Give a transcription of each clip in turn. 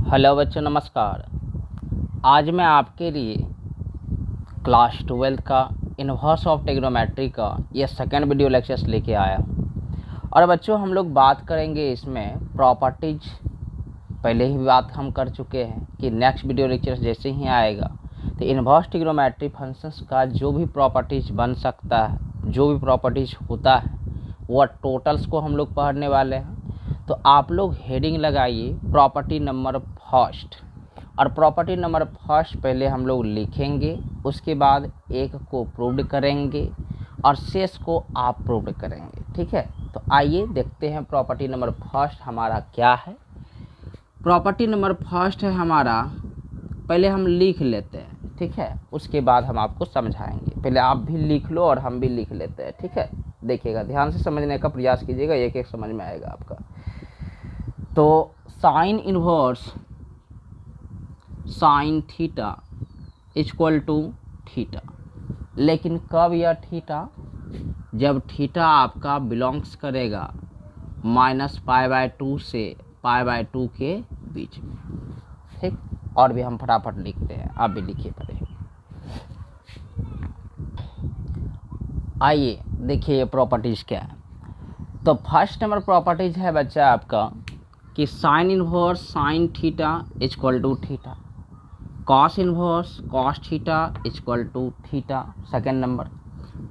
Hello बच्चों, नमस्कार। आज मैं आपके लिए क्लास 12 का इन्वर्स ऑफ ट्रिग्नोमेट्री का ये सेकंड वीडियो लेक्चर्स लेके आया हूँ। और बच्चों, हम लोग बात करेंगे इसमें प्रॉपर्टीज। पहले ही बात हम कर चुके हैं कि नेक्स्ट वीडियो लेक्चर्स जैसे ही आएगा तो इन्वर्स ट्रिग्नोमेट्री फंक्शंस का जो भी प्रॉपर्टीज बन सकता है, जो भी प्रॉपर्टीज होता है, वह टोटल्स को हम लोग पढ़ने वाले हैं। तो आप लोग हेडिंग लगाइए प्रॉपर्टी नंबर फर्स्ट। और प्रॉपर्टी नंबर फर्स्ट पहले हम लोग लिखेंगे, उसके बाद एक को प्रूव करेंगे और शेष को आप प्रूव करेंगे। ठीक है, तो आइए देखते हैं प्रॉपर्टी नंबर फर्स्ट हमारा क्या है। प्रॉपर्टी नंबर फर्स्ट है हमारा, पहले हम लिख लेते हैं। ठीक है, उसके बाद हम आपको समझाएंगे। पहले आप भी लिख लो और हम भी लिख लेते हैं। ठीक है, देखिएगा, ध्यान से समझने का प्रयास कीजिएगा, एक एक समझ में आएगा आपका। तो sine inverse sine theta equal to theta, लेकिन कब यह थीटा? जब थीटा आपका बिलोंग्स करेगा -π/2 से π/2 के बीच में। ठीक, और भी हम फटाफट लिखते हैं, आप भी लिखिए पहले। आइए देखिए ये प्रॉपर्टीज क्या है। तो फर्स्ट नंबर प्रॉपर्टीज है बच्चा आपका कि sine inverse sine theta equal to theta, cos inverse cos theta equal to theta, second number.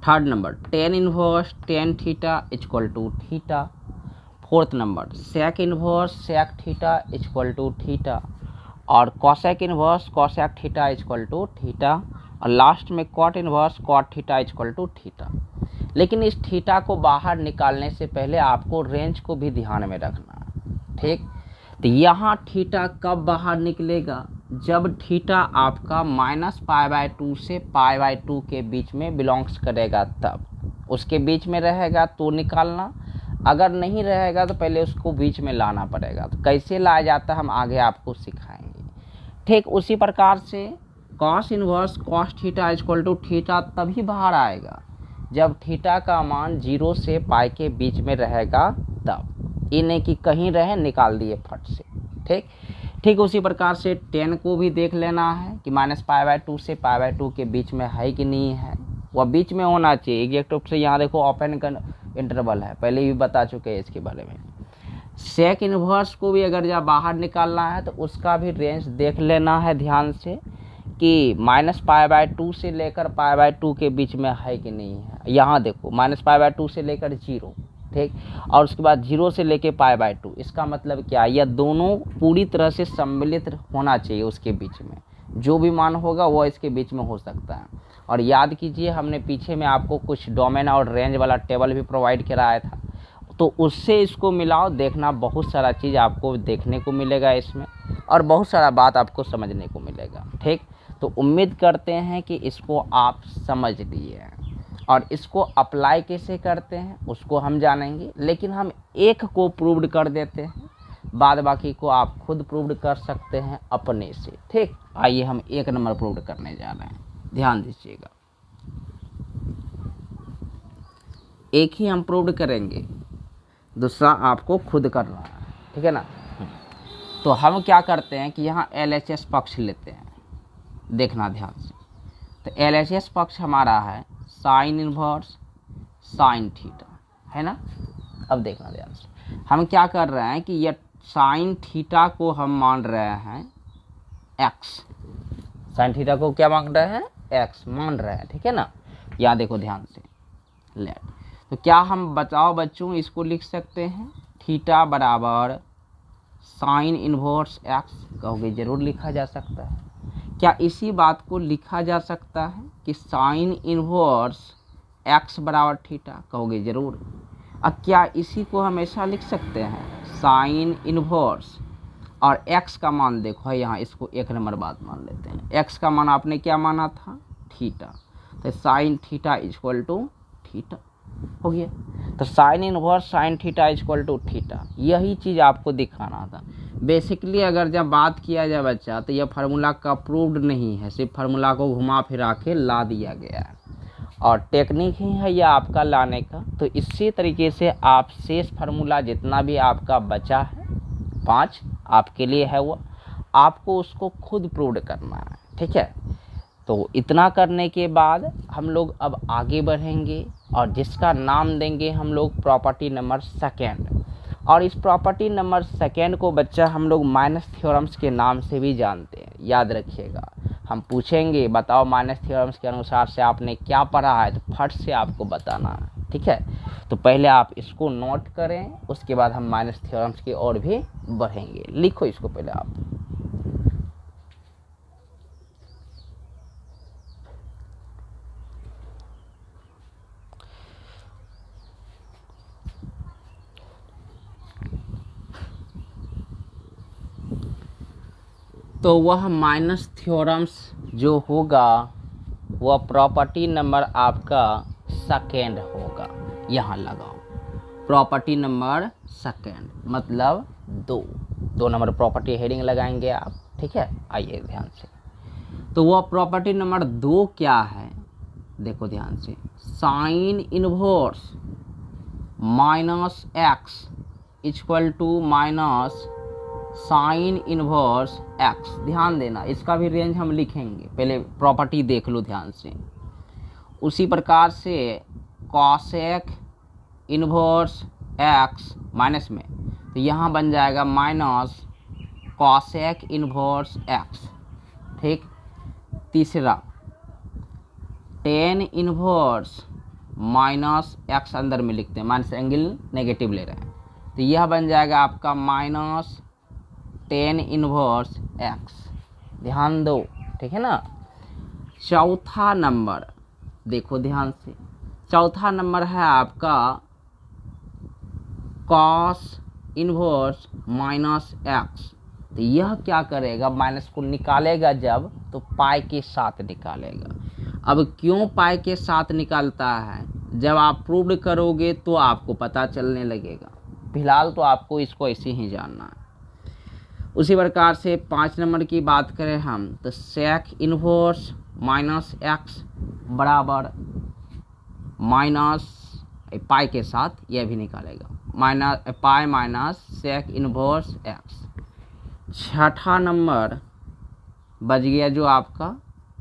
Third number tan inverse tan theta equal to theta. Fourth number sec inverse sec theta equal to theta, और cosec inverse cosec theta equal to theta, और last में cot inverse cot theta equal to theta. लेकिन इस theta को बाहर निकालने से पहले आपको रेंज को भी ध्यान में रखना है। ठीक, तो यहाँ थीटा कब बाहर निकलेगा? जब थीटा आपका -π/2 से π/2 के बीच में बिलोंग्स करेगा, तब उसके बीच में रहेगा तो निकालना, अगर नहीं रहेगा तो पहले उसको बीच में लाना पड़ेगा। तो कैसे लाया जाता है हम आगे आपको सिखाएंगे। ठीक उसी प्रकार से cos inverse cos theta equal to theta तभी बाहर आएगा जब थीटा का मान 0 से पाई के बीच में रहेगा, तब। ये नहीं कि कहीं रहे निकाल दिए फट से। ठीक उसी प्रकार से 10 को भी देख लेना है कि -π/2 से π/2 के बीच में है कि नहीं है। वह बीच में होना चाहिए एग्जैक्ट रूप से। यहाँ देखो ओपन इंटरवल है, पहले भी बता चुके हैं इसके बारे में। सेक इन्वर्स को भी अगर जब बाहर निकालना है तो उसका भी रेंज देख लेना है ध्यान से कि -π/2 से लेकर π/2 के बीच में है कि नहीं है। यहाँ देखो -π/2 से लेकर 0, ठीक, और उसके बाद 0 से लेकर π/2। इसका मतलब क्या? यह दोनों पूरी तरह से सम्मिलित होना चाहिए उसके बीच में। जो भी मान होगा वो इसके बीच में हो सकता है। और याद कीजिए, हमने पीछे में आपको कुछ डोमेन और रेंज वाला टेबल भी प्रोवाइड कराया था, तो उससे इसको मिलाओ, देखना बहुत सारा चीज़ आपको देखने को मिलेगा इसमें, और बहुत सारा बात आपको समझने को मिलेगा। ठीक, तो उम्मीद करते हैं कि इसको आप समझ लिए हैं, और इसको अप्लाई कैसे करते हैं उसको हम जानेंगे। लेकिन हम एक को प्रूव्ड कर देते हैं, बाद बाकी को आप खुद प्रूव्ड कर सकते हैं अपने से। ठीक, आइए हम एक नंबर प्रूव्ड करने जा रहे हैं, ध्यान दीजिएगा। एक ही हम प्रूव्ड करेंगे, दूसरा आपको खुद करना है। ठीक है ना। तो हम क्या करते हैं कि यहाँ LHS पक्ष लेते हैं, देखना ध्यान से। तो LHS पक्ष हमारा है साइन इन्वर्स साइन थीटा, है ना। अब देखना ध्यान से, हम क्या कर रहे हैं कि यह साइन थीटा को हम मान रहे हैं x, साइन थीटा को क्या मान रहे हैं? x मान रहे हैं। ठीक है ना। यहाँ देखो ध्यान से, लेट, तो क्या हम बताओ बच्चों इसको लिख सकते हैं थीटा बराबर साइन इन्वर्स x? कहोगे जरूर लिखा जा सकता है। क्या इसी बात को लिखा जा सकता है कि साइन इन्वर्स x बराबर थीटा? कहोगे जरूर। अब क्या इसी को हमेशा लिख सकते हैं साइन इन्वर्स, और x का मान देखो है यहाँ, इसको एक नंबर बात मान लेते हैं। x का मान आपने क्या माना था? थीटा। तो sine theta equal to theta हो गया। तो sine inverse sine theta equal to theta, यही चीज़ आपको दिखाना था। बेसिकली अगर जब बात किया जाए बच्चा, तो यह फार्मूला का प्रूव्ड नहीं है, सिर्फ फार्मूला को घुमा फिरा के ला दिया गया है, और टेक्निक ही है यह आपका लाने का। तो इसी तरीके से आप शेष फार्मूला जितना भी आपका बचा है 5 आपके लिए है, वो आपको उसको खुद प्रूव करना है, ठीक है। तो इतना करने के बाद हम लोग अब आगे बढ़ेंगे और जिसका नाम देंगे हम लोग प्रॉपर्टी नंबर सेकेंड। और इस प्रॉपर्टी नंबर सेकेंड को बच्चा हम लोग माइनस थ्योरम्स के नाम से भी जानते हैं, याद रखिएगा। हम पूछेंगे बताओ माइनस थ्योरम्स के अनुसार से आपने क्या पढ़ा है, तो फट से आपको बताना है, ठीक है। तो पहले आप इसको नोट करें, उसके बाद हम माइनस थ्योरम्स की ओर भी बढ़ेंगे। लिखो इसको पहले आप। तो वह माइनस थ्योरम्स जो होगा वह प्रॉपर्टी नंबर आपका सेकेंड होगा। यहाँ लगाओ प्रॉपर्टी नंबर सेकेंड, मतलब 2 नंबर प्रॉपर्टी हेडिंग लगाएंगे आप, ठीक है। आइए ध्यान से, तो वह प्रॉपर्टी नंबर 2 क्या है, देखो ध्यान से। Sine inverse minus x equal to minus sine inverse x. ध्यान देना, इसका भी रेंज हम लिखेंगे, पहले प्रॉपर्टी देख लो ध्यान से। उसी प्रकार से कॉसेक इनवर्स एक्स माइनस में, तो यहाँ बन जाएगा माइनस कॉसेक इनवर्स एक्स, ठीक। तीसरा टेन इनवर्स माइनस एक्स, अंदर में लिखते हैं, माइनस एंगल नेगेटिव ले रहे हैं, तो यह बन जाएगा आपका माइनस टेन इनवर्स एक्स। ध्यान दो, ठीक है ना। चौथा नंबर देखो ध्यान से, चौथा नंबर है आपका कॉस इनवर्स माइनस एक्स। तो यह क्या करेगा, माइनस को निकालेगा जब, तो पाई के साथ निकालेगा। अब क्यों पाई के साथ निकालता है, जब आप प्रूव करोगे तो आपको पता चलने लगेगा, फिलहाल तो आपको इसको ऐसे ही जानना है। उसी प्रकार से 5 नंबर की बात करें हम, तो सेक इनवर्स माइनस एक्स बराबर माइनस पाई के साथ यह भी निकालेगा, minus pi minus sec inverse x. छठा नंबर बच गया जो आपका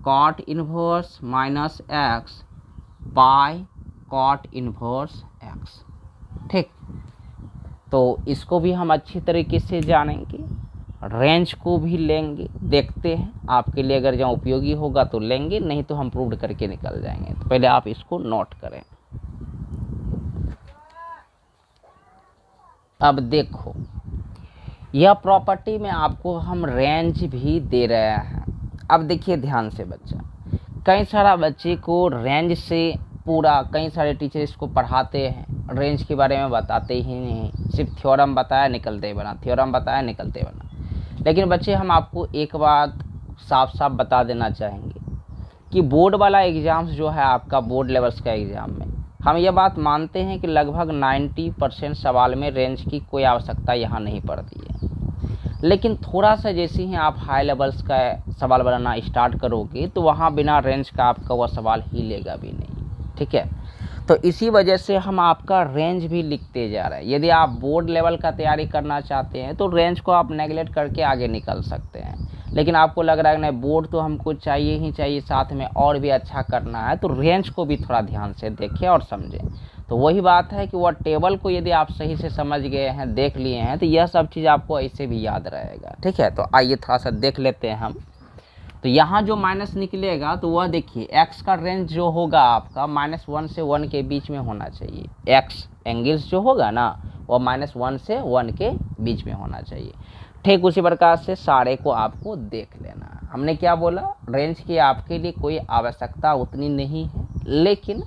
cot inverse minus x pi cot inverse x, ठीक। तो इसको भी हम अच्छी तरीके से जानेंगे, रेंज को भी लेंगे, देखते हैं आपके लिए अगर जहाँ उपयोगी होगा तो लेंगे, नहीं तो हम प्रूव करके निकल जाएंगे। तो पहले आप इसको नोट करें। अब देखो, यह प्रॉपर्टी में आपको हम रेंज भी दे रहे हैं। अब देखिए ध्यान से बच्चा, कई सारा बच्चे को रेंज से पूरा, कई सारे टीचर इसको पढ़ाते हैं, रेंज के बारे में बताते ही नहीं, सिर्फ थ्योरम बताया निकलते बना, थ्योरम बताया निकलते बना। लेकिन बच्चे हम आपको एक बात साफ साफ बता देना चाहेंगे कि बोर्ड वाला एग्ज़ाम्स जो है आपका, बोर्ड लेवल्स का एग्ज़ाम में हम ये बात मानते हैं कि लगभग 90% सवाल में रेंज की कोई आवश्यकता यहाँ नहीं पड़ती है। लेकिन थोड़ा सा जैसे ही आप हाई लेवल्स का सवाल बनाना स्टार्ट करोगे तो वहाँ बिना रेंज का आपका वह सवाल ही लेगा भी नहीं, ठीक है। तो इसी वजह से हम आपका रेंज भी लिखते जा रहे हैं। यदि आप बोर्ड लेवल का तैयारी करना चाहते हैं तो रेंज को आप नेगलेक्ट करके आगे निकल सकते हैं, लेकिन आपको लग रहा है नहीं बोर्ड तो हमको चाहिए ही चाहिए, साथ में और भी अच्छा करना है, तो रेंज को भी थोड़ा ध्यान से देखें और समझें। तो वही बात है कि वह टेबल को यदि आप सही से समझ गए हैं, देख लिए हैं, तो यह सब चीज़ आपको ऐसे भी याद रहेगा, ठीक है। तो आइए थोड़ा सा देख लेते हैं हम। तो यहाँ जो माइनस निकलेगा तो वह देखिए एक्स का रेंज जो होगा आपका -1 से 1 के बीच में होना चाहिए। एक्स एंगल्स जो होगा ना वह -1 से 1 के बीच में होना चाहिए। ठीक उसी प्रकार से सारे को आपको देख लेना है। हमने क्या बोला, रेंज की आपके लिए कोई आवश्यकता उतनी नहीं है, लेकिन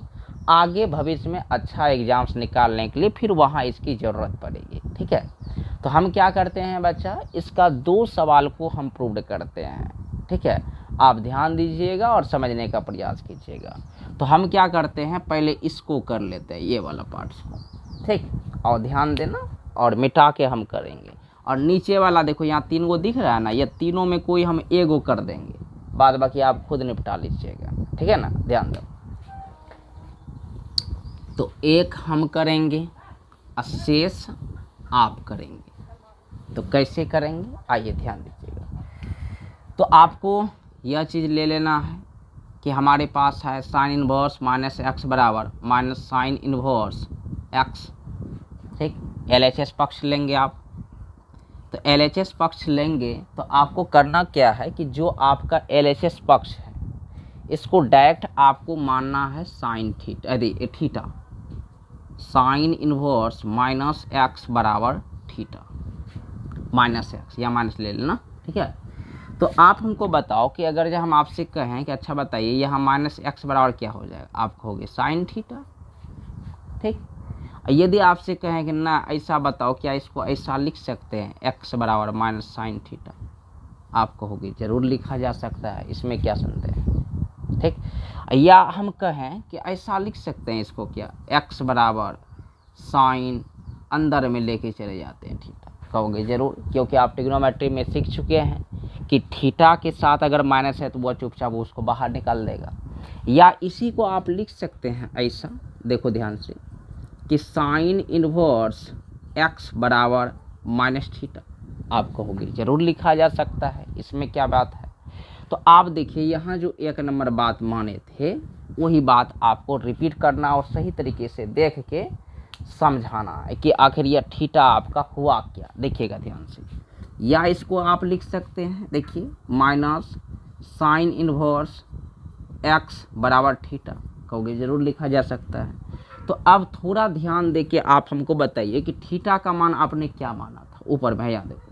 आगे भविष्य में अच्छा एग्जाम्स निकालने के लिए फिर वहाँ इसकी ज़रूरत पड़ेगी, ठीक है। तो हम क्या करते हैं बच्चा, इसका 2 सवाल को हम प्रूव करते हैं, ठीक है। आप ध्यान दीजिएगा और समझने का प्रयास कीजिएगा। तो हम क्या करते हैं, पहले इसको कर लेते हैं, ये वाला पार्ट को, ठीक, और ध्यान देना और मिटा के हम करेंगे। और नीचे वाला देखो यहाँ 3 गो दिख रहा है ना, ये तीनों में कोई हम एगो कर देंगे, बाद बाकी आप खुद निपटा लीजिएगा, ठीक है ना, ध्यान दो। तो एक हम करेंगे, शेष आप करेंगे। तो कैसे करेंगे, आइए ध्यान दीजिएगा। तो आपको यह चीज़ ले लेना है कि हमारे पास है साइन इनवर्स माइनस एक्स बराबर माइनस साइन इनवर्स एक्स। ठीक, LHS पक्ष लेंगे आप। तो LHS पक्ष लेंगे तो आपको करना क्या है कि जो आपका LHS पक्ष है इसको डायरेक्ट आपको मानना है sine theta, theta sine inverse minus x बराबर थीटा, माइनस एक्स या माइनस ले लेना। ठीक है, तो आप हमको बताओ कि अगर जब हम आपसे कहें कि अच्छा बताइए यहाँ माइनस एक्स बराबर क्या हो जाएगा, आप कहोगे साइन थीटा। ठीक, यदि आपसे कहें कि ना ऐसा बताओ क्या इसको ऐसा लिख सकते हैं एक्स बराबर माइनस साइन थीटा, आप कहोगे जरूर लिखा जा सकता है, इसमें क्या संदेह है। ठीक, या हम कहें कि ऐसा लिख सकते हैं इसको क्या एक्स बराबर साइन अंदर में लेके चले जाते हैं थीटा, कहोगे जरूर, क्योंकि आप ट्रिग्नोमेट्री में सीख चुके हैं कि थीटा के साथ अगर माइनस है तो वह चुपचाप उसको बाहर निकाल देगा। या इसी को आप लिख सकते हैं ऐसा, देखो ध्यान से, कि साइन इनवर्स एक्स बराबर माइनस थीटा, आप कहोगे जरूर लिखा जा सकता है, इसमें क्या बात है। तो आप देखिए यहाँ जो एक नंबर बात माने थे वही बात आपको रिपीट करना और सही तरीके से देख के समझाना है कि आखिर यह थीटा आपका हुआ क्या। देखिएगा ध्यान से, या इसको आप लिख सकते हैं, देखिए माइनस साइन इनवर्स एक्स बराबर थीटा, कहोगे जरूर लिखा जा सकता है। तो अब थोड़ा ध्यान दे के आप हमको बताइए कि थीटा का मान आपने क्या माना था, ऊपर भैया देखो,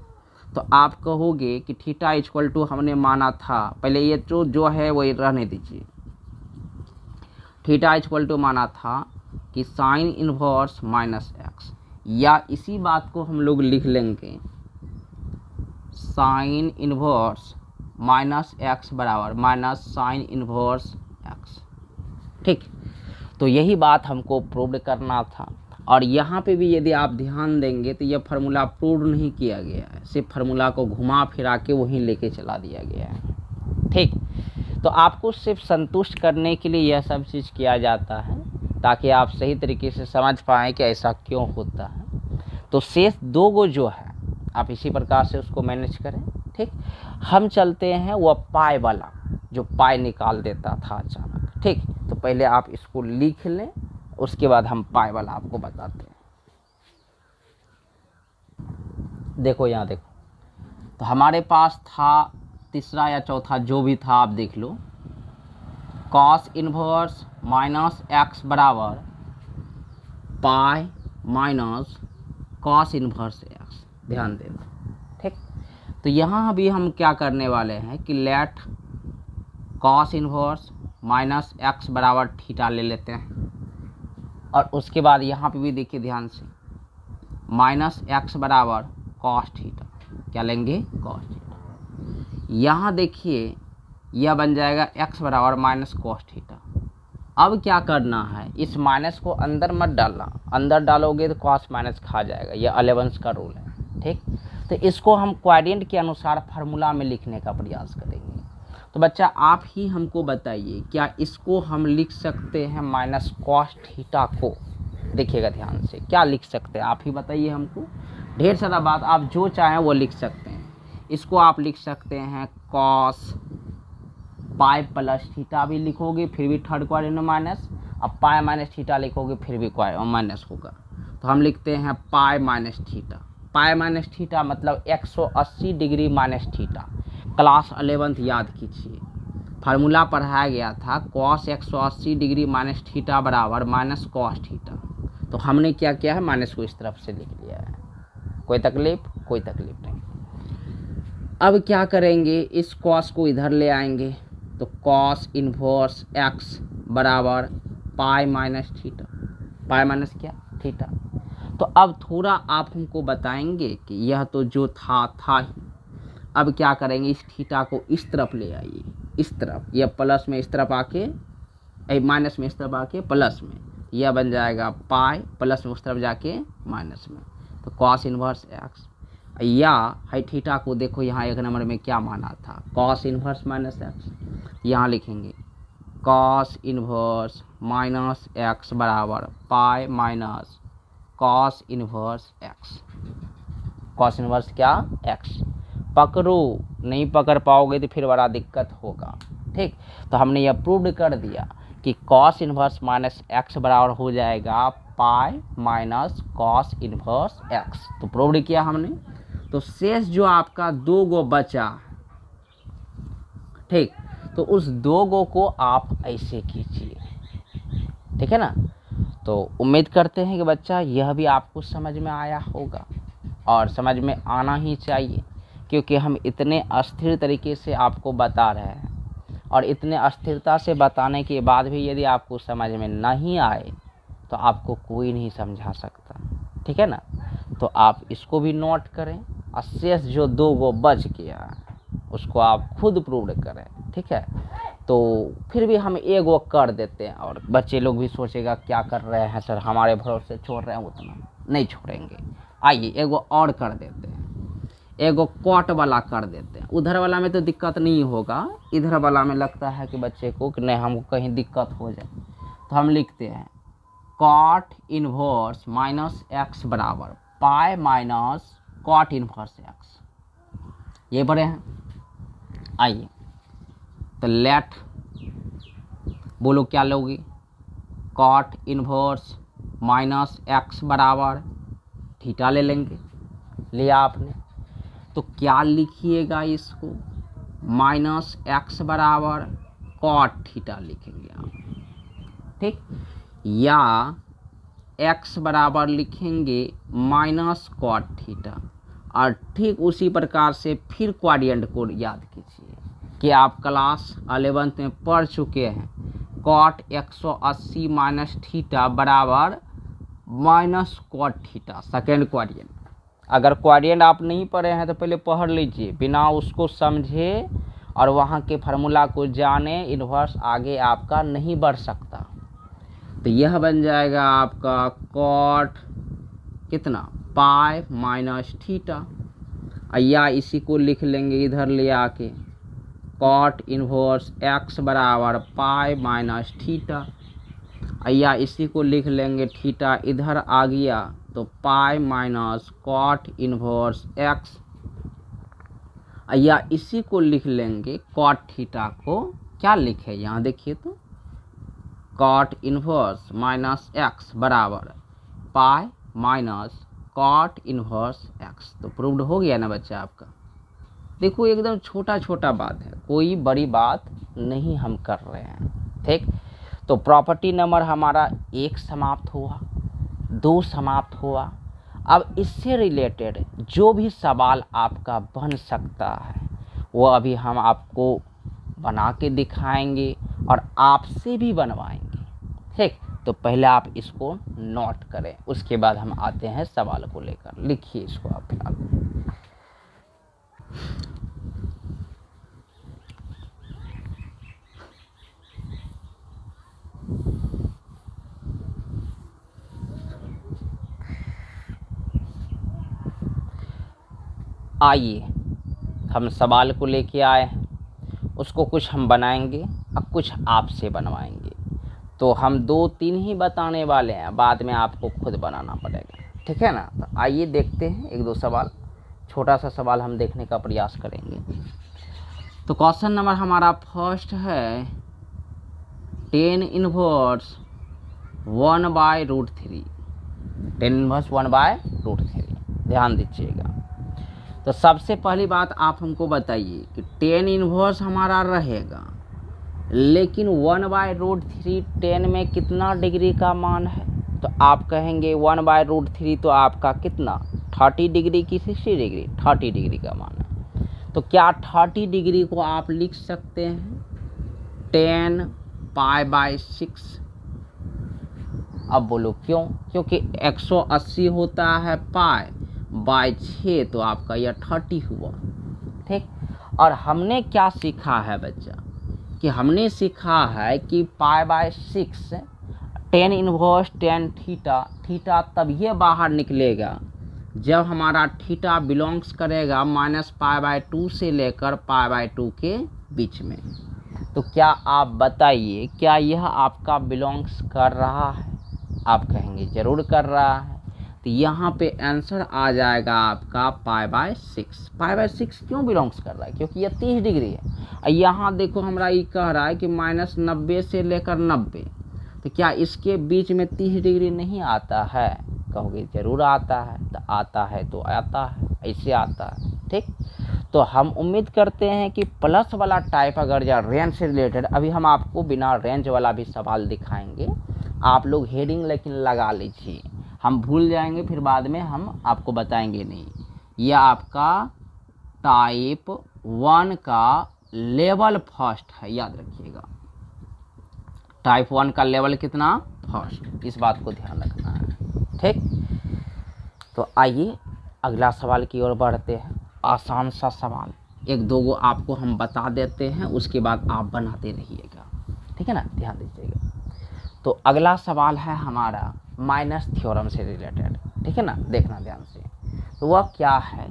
तो आप कहोगे कि थीटा इक्वल टू हमने माना था, पहले ये जो है वही रहने दीजिए, थीटा इक्वल टू माना था कि साइन इनवर्स माइनस एक्स, या इसी बात को हम लोग लिख लेंगे साइन इनवर्स माइनस एक्स बराबर माइनस साइन इनवर्स एक्स। ठीक, तो यही बात हमको प्रूव करना था। और यहाँ पे भी यदि आप ध्यान देंगे तो यह फार्मूला प्रूव नहीं किया गया है, सिर्फ फार्मूला को घुमा फिरा के वहीं लेके चला दिया गया है। ठीक, तो आपको सिर्फ संतुष्ट करने के लिए यह सब चीज़ किया जाता है ताकि आप सही तरीके से समझ पाएँ कि ऐसा क्यों होता है। तो शेष दो गो जो है आप इसी प्रकार से उसको मैनेज करें। ठीक, हम चलते हैं वह पाई वाला जो पाई निकाल देता था अचानक। ठीक, तो पहले आप इसको लिख लें, उसके बाद हम पाई वाला आपको बताते हैं। देखो यहाँ देखो, तो हमारे पास था तीसरा या चौथा जो भी था, आप देख लो, कॉस इनवर्स माइनस एक्स बराबर pi minus cos inverse x, ध्यान देना। ठीक, तो यहाँ भी हम क्या करने वाले हैं कि let cos inverse minus x बराबर थीटा ले लेते हैं, और उसके बाद यहाँ पे भी देखिए ध्यान से माइनस एक्स बराबर कॉस थीटा, क्या लेंगे कॉस थीटा। यहाँ देखिए यह बन जाएगा एक्स बराबर माइनस कॉस थीटा। अब क्या करना है, इस माइनस को अंदर मत डालना, अंदर डालोगे तो कॉस माइनस खा जाएगा, यह अलेवेंस का रूल है। ठीक, तो इसको हम क्वाड्रेंट के अनुसार फार्मूला में लिखने का प्रयास करेंगे। तो बच्चा आप ही हमको बताइए, क्या इसको हम लिख सकते हैं माइनस कॉस थीटा को? देखिएगा ध्यान से, क्या लिख सकते हैं आप ही बताइए हमको। ढेर सारा बात आप जो चाहें वो लिख सकते हैं। इसको आप लिख सकते हैं कॉस पाई प्लस थीटा भी लिखोगे फिर भी थर्ड क्वाड्रेंट में माइनस, अब पाई माइनस थीटा लिखोगे फिर भी माइनस होगा। तो हम लिखते हैं pi minus theta. Pi minus theta मतलब 180 degree minus theta. Class 11th याद कीजिए, फार्मूला पढ़ाया गया था कॉस 180 डिग्री माइनस थीटा बराबर माइनस कॉस थीटा। तो हमने क्या किया है, माइनस को इस तरफ से लिख लिया है। कोई तकलीफ? कोई तकलीफ नहीं। अब क्या करेंगे, इस कॉस को इधर ले आएंगे, तो कॉस इनवर्स एक्स बराबर pi minus theta, pi minus क्या थीटा। तो अब थोड़ा आप हमको बताएंगे कि यह तो जो था ही, अब क्या करेंगे, इस थीटा को इस तरफ ले आइए, इस तरफ, यह प्लस में इस तरफ आके, माइनस में इस तरफ आके प्लस में, यह बन जाएगा पाई, प्लस में उस तरफ जाके माइनस में, तो कॉस इनवर्स एक्स। या है थीटा को देखो यहाँ एक नंबर में क्या माना था, कॉस इनवर्स माइनस एक्स, यहाँ लिखेंगे कॉस इनवर्स माइनस एक्स बराबर pi minus cos inverse x. Cos inverse क्या, एक्स। पकड़ो, नहीं पकड़ पाओगे तो फिर बड़ा दिक्कत होगा। ठीक, तो हमने यह प्रूव कर दिया कि कॉस इन्वर्स माइनस एक्स बराबर हो जाएगा pi minus cos inverse x. तो प्रूव किया हमने। तो शेष जो आपका 2 गो बचा, ठीक, तो उस 2 गो को आप ऐसे कीजिए, ठीक है ना। तो उम्मीद करते हैं कि बच्चा यह भी आपको समझ में आया होगा और समझ में आना ही चाहिए, क्योंकि हम इतने अस्थिर तरीके से आपको बता रहे हैं और इतने अस्थिरता से बताने के बाद भी यदि आपको समझ में नहीं आए तो आपको कोई नहीं समझा सकता, ठीक है ना। तो आप इसको भी नोट करें और शेष जो 2 गो बच गया उसको आप खुद प्रूव करें, ठीक है। तो फिर भी हम एगो कर देते हैं और बच्चे लोग भी सोचेगा क्या कर रहे हैं सर, हमारे भरोसे छोड़ रहे हैं, उतना नहीं छोड़ेंगे। आइए एगो और कर देते हैं, एगो कॉट वाला कर देते हैं। उधर वाला में तो दिक्कत नहीं होगा, इधर वाला में लगता है कि बच्चे को कि नहीं हमको कहीं दिक्कत हो जाए, तो हम लिखते हैं कॉट इन्वर्स माइनस एक्स बराबर pi minus cot inverse x, ये बड़े हैं। आइए तो लेट बोलो क्या लोगे, कॉट इन्वर्स माइनस एक्स बराबर थीटा ले लेंगे, लिया आपने। तो क्या लिखिएगा इसको, माइनस एक्स बराबर कॉट थीटा लिखेंगे आप, ठीक, या एक्स बराबर लिखेंगे माइनस कॉट थीटा। और ठीक उसी प्रकार से फिर क्वाड्रेंट को याद कीजिए कि आप क्लास 11th में पढ़ चुके हैं, कॉट 180 माइनस थीटा बराबर minus cot theta, second quadrant. अगर क्वाड्रेंट आप नहीं पढ़े हैं तो पहले पढ़ लीजिए, बिना उसको समझे और वहाँ के फार्मूला को जाने इन्वर्स आगे आपका नहीं बढ़ सकता। तो यह बन जाएगा आपका कॉट कितना, पाई माइनस थीटा, या इसी को लिख लेंगे इधर ले आके कॉट इन्वर्स एक्स बराबर पाई माइनस थीटा, या इसी को लिख लेंगे थीटा इधर आ गया तो pi minus cot inverse x, या इसी को लिख लेंगे कॉट थीटा को क्या लिखे यहाँ देखिए तो कॉट इन्वर्स माइनस एक्स बराबर pi minus cot inverse x. तो प्रूव्ड हो गया ना बच्चा आपका। देखो एकदम छोटा छोटा बात है, कोई बड़ी बात नहीं हम कर रहे हैं, ठीक। तो प्रॉपर्टी नंबर हमारा 1 समाप्त हुआ, 2 समाप्त हुआ। अब इससे रिलेटेड जो भी सवाल आपका बन सकता है वो अभी हम आपको बना के दिखाएंगे और आपसे भी बनवाएंगे, ठीक। तो पहले आप इसको नोट करें, उसके बाद हम आते हैं सवाल को लेकर। लिखिए इसको आप फिलहाल। आइए हम सवाल को लेके आए हैं, उसको कुछ हम बनाएंगे और कुछ आपसे बनवाएंगे। तो हम 2-3 ही बताने वाले हैं, बाद में आपको खुद बनाना पड़ेगा, ठीक है ना। तो आइए देखते हैं 1-2 सवाल, छोटा सा सवाल हम देखने का प्रयास करेंगे। तो क्वेश्चन नंबर हमारा फर्स्ट है 10 इन्वर्स 1/√3, 10 इन्वर्स 1/√3, ध्यान दीजिएगा। तो सबसे पहली बात आप हमको बताइए कि 10 इन्वर्स हमारा रहेगा, लेकिन 1/√3 10 में कितना डिग्री का मान है। तो आप कहेंगे 1/√3 तो आपका कितना 30 डिग्री की 60 डिग्री, 30 डिग्री का मान है। तो क्या 30 डिग्री को आप लिख सकते हैं 10 π/6। अब बोलो क्यों, क्योंकि 180 होता है π/6, तो आपका यह 30 हुआ, ठीक। और हमने क्या सीखा है बच्चा कि हमने सीखा है कि π/6 10 इन्वर्स 10 थीटा, थीटा तब ये बाहर निकलेगा जब हमारा थीटा बिलोंग्स करेगा -π/2 से लेकर π/2 के बीच में। तो क्या आप बताइए क्या यह आपका बिलोंग्स कर रहा है। आप कहेंगे ज़रूर कर रहा है। तो यहाँ पे आंसर आ जाएगा आपका π/6। π/6 क्यों बिलोंग्स कर रहा है? क्योंकि ये 30 डिग्री है। और यहाँ देखो हमरा ये कह रहा है कि -90 से लेकर 90, तो क्या इसके बीच में 30 डिग्री नहीं आता है? कहोगे जरूर आता है। तो आता है तो आता है, ऐसे आता है। ठीक, तो हम उम्मीद करते हैं कि प्लस वाला टाइप अगर या रेंज से रिलेटेड, अभी हम आपको बिना रेंज वाला भी सवाल दिखाएंगे, आप लोग हेडिंग लेकिन लगा लीजिए, हम भूल जाएंगे फिर बाद में हम आपको बताएंगे नहीं। यह आपका टाइप 1 का लेवल फर्स्ट है, याद रखिएगा। टाइप 1 का लेवल कितना? फर्स्ट, इस बात को ध्यान रखना है। ठीक, तो आइए अगला सवाल की ओर बढ़ते हैं। आसान सा सवाल, एक दो गो आपको हम बता देते हैं, उसके बाद आप बनाते रहिएगा। ठीक है ना, ध्यान दीजिएगा। तो अगला सवाल है हमारा माइनस थ्योरम से रिलेटेड। ठीक है ना, देखना ध्यान से। तो वह क्या है?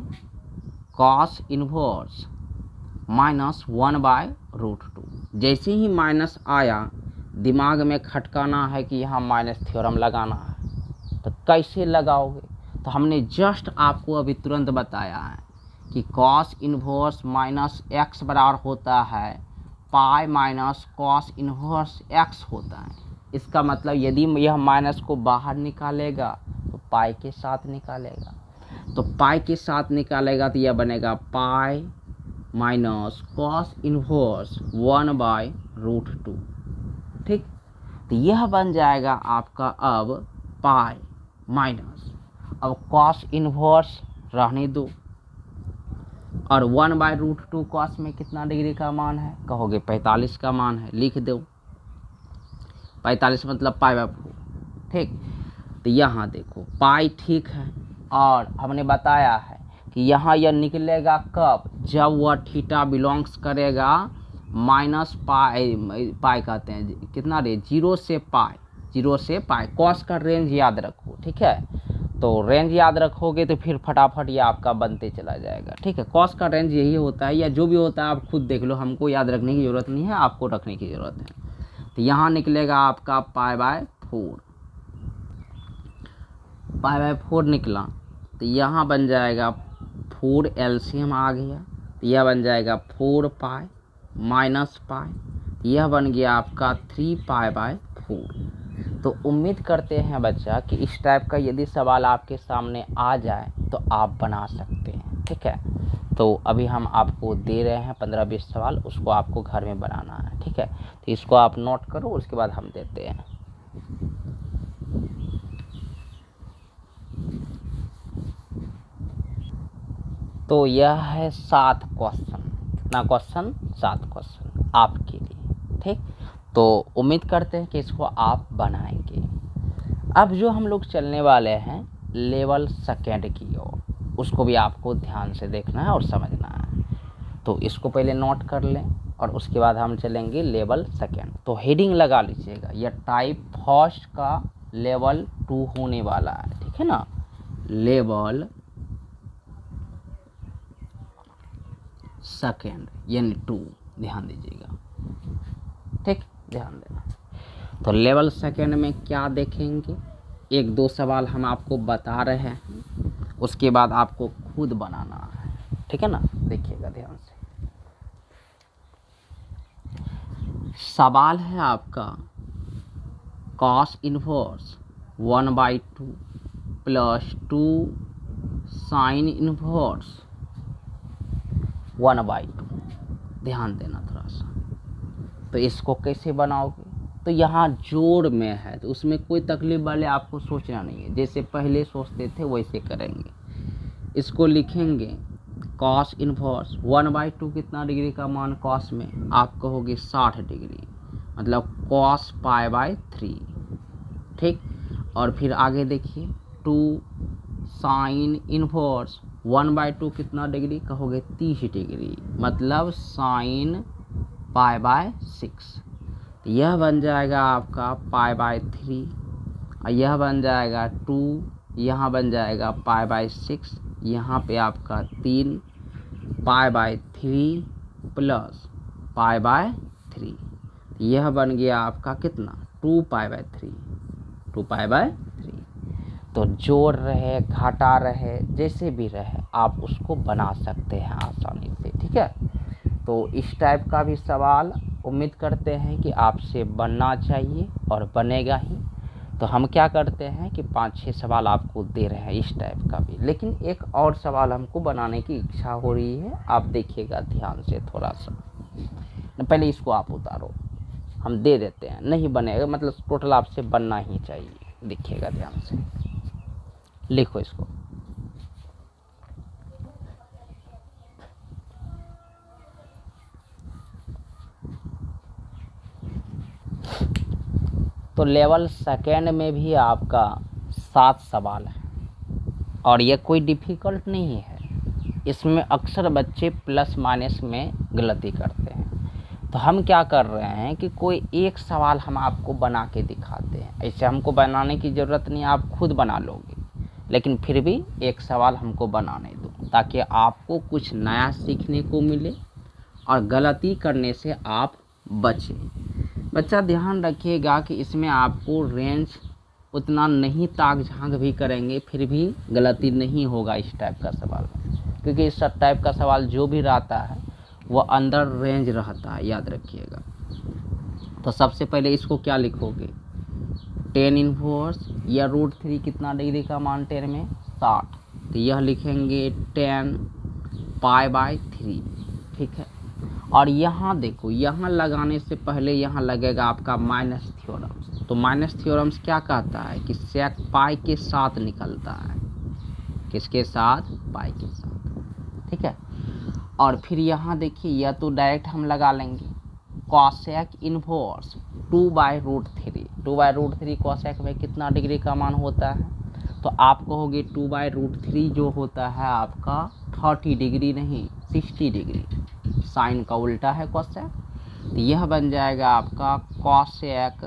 Cos inverse -1/√2। जैसे ही माइनस आया, दिमाग में खटकाना है कि यहाँ माइनस थ्योरम लगाना है। तो कैसे लगाओगे? तो हमने जस्ट आपको अभी तुरंत बताया है कि कॉस इनवर्स -x बराबर होता है pi minus cos inverse x होता है। इसका मतलब यदि यह माइनस को बाहर निकालेगा तो पाई के साथ निकालेगा, तो पाई के साथ निकालेगा तो यह बनेगा पाई माइनस कॉस इनवर्स 1/√2। ठीक, तो यह बन जाएगा आपका अब पाई माइनस, अब कॉस इनवर्स रहने दो, और 1/√2 कॉस में कितना डिग्री का मान है? कहोगे 45 का मान है, लिख दो 45 मतलब π/4। ठीक, तो यहाँ देखो पाई ठीक है, और हमने बताया है कि यहाँ यह निकलेगा कब? जब वह थीटा बिलोंग्स करेगा माइनस पाई कहते हैं कितना रे? 0 से पाई, 0 से पाई। कॉस का रेंज याद रखो, ठीक है? तो रेंज याद रखोगे तो फिर फटाफट ये आपका बनते चला जाएगा। ठीक है, कॉस का रेंज यही होता है, या जो भी होता है आप खुद देख लो, हमको याद रखने की ज़रूरत नहीं है, आपको रखने की ज़रूरत है। तो यहाँ निकलेगा आपका π/4, π/4 निकला, तो यहाँ बन जाएगा 4 एलसीएम आ गया, तो यह बन जाएगा 4 पाई माइनस पाई, यह बन गया आपका 3 π/4। तो उम्मीद करते हैं बच्चा कि इस टाइप का यदि सवाल आपके सामने आ जाए तो आप बना सकते हैं। ठीक है, तो अभी हम आपको दे रहे हैं 15-20 सवाल, उसको आपको घर में बनाना है। ठीक है, तो इसको आप नोट करो, उसके बाद हम देते हैं। तो यह है 7 क्वेश्चन। कितना क्वेश्चन? 7 क्वेश्चन आपके लिए। ठीक, तो उम्मीद करते हैं कि इसको आप बनाएंगे। अब जो हम लोग चलने वाले हैं लेवल सेकेंड की ओर, उसको भी आपको ध्यान से देखना है और समझना है। तो इसको पहले नोट कर लें और उसके बाद हम चलेंगे लेवल सेकेंड। तो हेडिंग लगा लीजिएगा, यह टाइप फर्स्ट का लेवल 2 होने वाला है। ठीक है ना, लेवल सेकेंड यानी 2, ध्यान दीजिएगा। ठीक, ध्यान देना। तो लेवल सेकेंड में क्या देखेंगे? 1-2 सवाल हम आपको बता रहे हैं, उसके बाद आपको खुद बनाना है। ठीक है ना, देखिएगा ध्यान से। सवाल है आपका cos inverse 1/2 plus 2 sine inverse 1/2। ध्यान देना थोड़ा सा। तो इसको कैसे बनाओगे? तो यहाँ जोड़ में है, तो उसमें कोई तकलीफ वाले आपको सोचना नहीं है, जैसे पहले सोचते थे वैसे करेंगे। इसको लिखेंगे कॉस इनवर्स 1/2 कितना डिग्री का मान कॉस में? आप कहोगे 60 डिग्री, मतलब कॉस π/3। ठीक, और फिर आगे देखिए 2 साइन इनवर्स 1/2 कितना डिग्री? कहोगे 30 डिग्री, मतलब साइन π/6। यह बन जाएगा आपका π/3, और यह बन जाएगा 2, यहाँ बन जाएगा π/6, यहाँ पे आपका 3 π/3 प्लस π/3, यह बन गया आपका कितना? 2 π/3, 2 π/3। तो जोड़ रहे घटा रहे जैसे भी रहे आप उसको बना सकते हैं आसानी से। ठीक है, तो इस टाइप का भी सवाल उम्मीद करते हैं कि आपसे बनना चाहिए और बनेगा ही। तो हम क्या करते हैं कि 5-6 सवाल आपको दे रहे हैं इस टाइप का भी, लेकिन एक और सवाल हमको बनाने की इच्छा हो रही है, आप देखिएगा ध्यान से थोड़ा सा। पहले इसको आप उतारो, हम दे देते हैं, नहीं बनेगा मतलब टोटल आपसे बनना ही चाहिए। देखिएगा ध्यान से, लिखो इसको। तो लेवल सेकेंड में भी आपका 7 सवाल है और ये कोई डिफ़िकल्ट नहीं है। इसमें अक्सर बच्चे प्लस माइनस में गलती करते हैं। तो हम क्या कर रहे हैं कि कोई एक सवाल हम आपको बना के दिखाते हैं। ऐसे हमको बनाने की ज़रूरत नहीं, आप खुद बना लोगे, लेकिन फिर भी एक सवाल हमको बनाने दो ताकि आपको कुछ नया सीखने को मिले और गलती करने से आप बचें। बच्चा ध्यान रखिएगा कि इसमें आपको रेंज उतना नहीं ताक झांक भी करेंगे फिर भी गलती नहीं होगा इस टाइप का सवाल, क्योंकि इस टाइप का सवाल जो भी रहता है वो अंदर रेंज रहता है, याद रखिएगा। तो सबसे पहले इसको क्या लिखोगे, टेन इनवर्स या √3 कितना डिग्री का मान 10 में 60, तो यह लिखेंगे 10 π/3। ठीक है, और यहाँ देखो, यहाँ लगाने से पहले यहाँ लगेगा आपका माइनस थ्योरम्स। तो माइनस थ्योरम्स क्या कहता है कि सेक पाई के साथ निकलता है, किसके साथ, पाई के साथ। ठीक है, और फिर यहाँ देखिए, यह तो डायरेक्ट हम लगा लेंगे कॉसेक इनवर्स 2/√3। 2/√3 कॉसेक में कितना डिग्री का मान होता है, तो आप कहोगे 2/√3 जो होता है आपका 30 डिग्री नहीं 60 डिग्री, साइन का उल्टा है कॉसेक। तो यह बन जाएगा आपका कॉसेक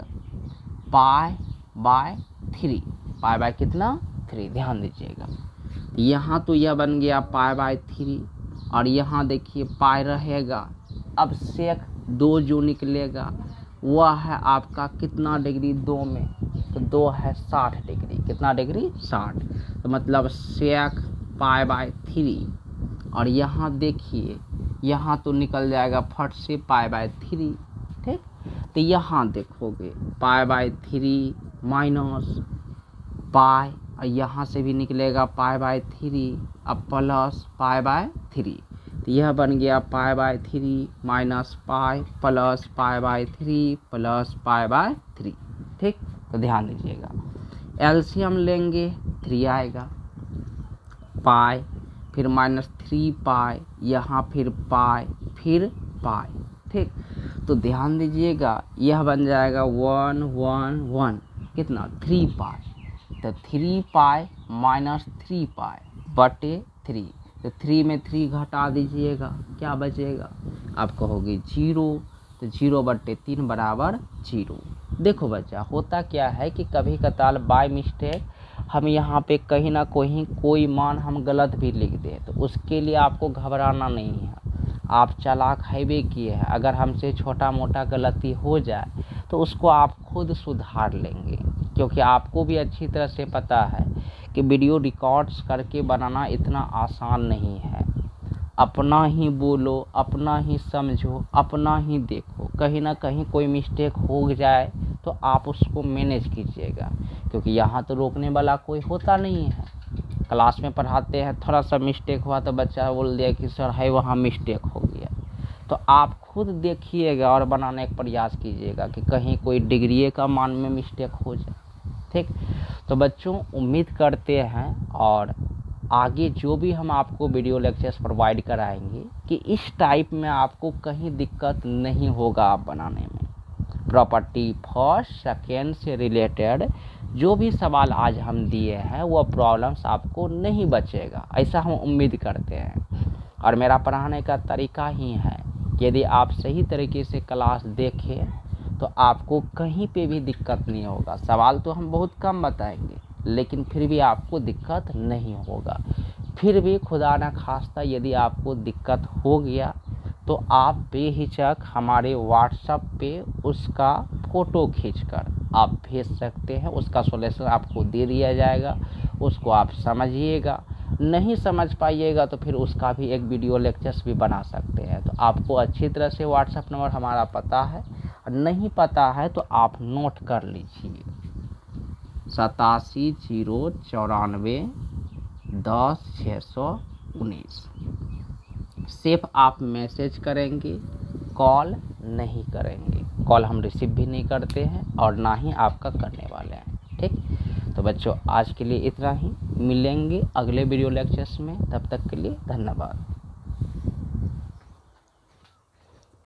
π/3, पाई कितना 3, ध्यान दीजिएगा। यहाँ तो यह बन गया π/3 और यहाँ देखिए पाई रहेगा। अब सेक 2 जो निकलेगा वह है आपका कितना डिग्री 2 में, तो 2 है 60 डिग्री, कितना डिग्री 60, तो मतलब सेक π/3। और यहाँ देखिए, यहाँ तो निकल जाएगा फट से π/3। ठीक, तो यहाँ देखोगे π/3 माइनस पाई, और यहाँ से भी निकलेगा π/3, अब प्लस π/3, तो यह बन गया π/3 माइनस पाई प्लस π/3 प्लस π/3। ठीक, तो ध्यान दीजिएगा, एलसीएम लेंगे 3 आएगा, पाई फिर -3 पाई, यहाँ फिर पाई फिर पाई। ठीक, तो ध्यान दीजिएगा, यह बन जाएगा 1 1 1 कितना 3 पाई, तो 3 पाई माइनस 3 पाई बटे 3, तो 3 में 3 घटा दीजिएगा, क्या बचेगा, आप कहोगे 0, तो 0/3 बराबर 0। देखो बच्चा, होता क्या है कि कभी कताल बाय मिस्टेक हम यहाँ पे कहीं ना कहीं कोई मान हम गलत भी लिख दें, तो उसके लिए आपको घबराना नहीं है। आप चालाक हैवे किए हैं, अगर हमसे छोटा मोटा गलती हो जाए तो उसको आप खुद सुधार लेंगे, क्योंकि आपको भी अच्छी तरह से पता है कि वीडियो रिकॉर्ड्स करके बनाना इतना आसान नहीं है। अपना ही बोलो, अपना ही समझो, अपना ही देखो, कहीं ना कहीं कोई मिस्टेक हो जाए तो आप उसको मैनेज कीजिएगा, क्योंकि यहाँ तो रोकने वाला कोई होता नहीं है। क्लास में पढ़ाते हैं, थोड़ा सा मिस्टेक हुआ तो बच्चा बोल दिया कि सर है वहाँ मिस्टेक हो गया, तो आप खुद देखिएगा और बनाने का प्रयास कीजिएगा कि कहीं कोई डिग्री का मान में मिस्टेक हो जाए। ठीक, तो बच्चों उम्मीद करते हैं और आगे जो भी हम आपको वीडियो लेक्चर्स प्रोवाइड कराएंगे कि इस टाइप में आपको कहीं दिक्कत नहीं होगा आप बनाने में। प्रॉपर्टी फर्स्ट सेकेंड से रिलेटेड जो भी सवाल आज हम दिए हैं वो प्रॉब्लम्स आपको नहीं बचेगा, ऐसा हम उम्मीद करते हैं। और मेरा पढ़ाने का तरीका ही है, यदि आप सही तरीके से क्लास देखें तो आपको कहीं पे भी दिक्कत नहीं होगा। सवाल तो हम बहुत कम बताएंगे, लेकिन फिर भी आपको दिक्कत नहीं होगा। फिर भी खुदा न खास्ता यदि आपको दिक्कत हो गया तो आप बेहिचक हमारे व्हाट्सएप पे उसका फ़ोटो खींचकर आप भेज सकते हैं, उसका सॉल्यूशन आपको दे दिया जाएगा, उसको आप समझिएगा। नहीं समझ पाइएगा तो फिर उसका भी एक वीडियो लेक्चर्स भी बना सकते हैं। तो आपको अच्छी तरह से व्हाट्सएप नंबर हमारा पता है, नहीं पता है तो आप नोट कर लीजिए 87 094 10 619। सिर्फ आप मैसेज करेंगे, कॉल नहीं करेंगे। कॉल हम रिसीव भी नहीं करते हैं और ना ही आपका करने वाले हैं। ठीक, तो बच्चों आज के लिए इतना ही, मिलेंगे अगले वीडियो लेक्चर्स में, तब तक के लिए धन्यवाद।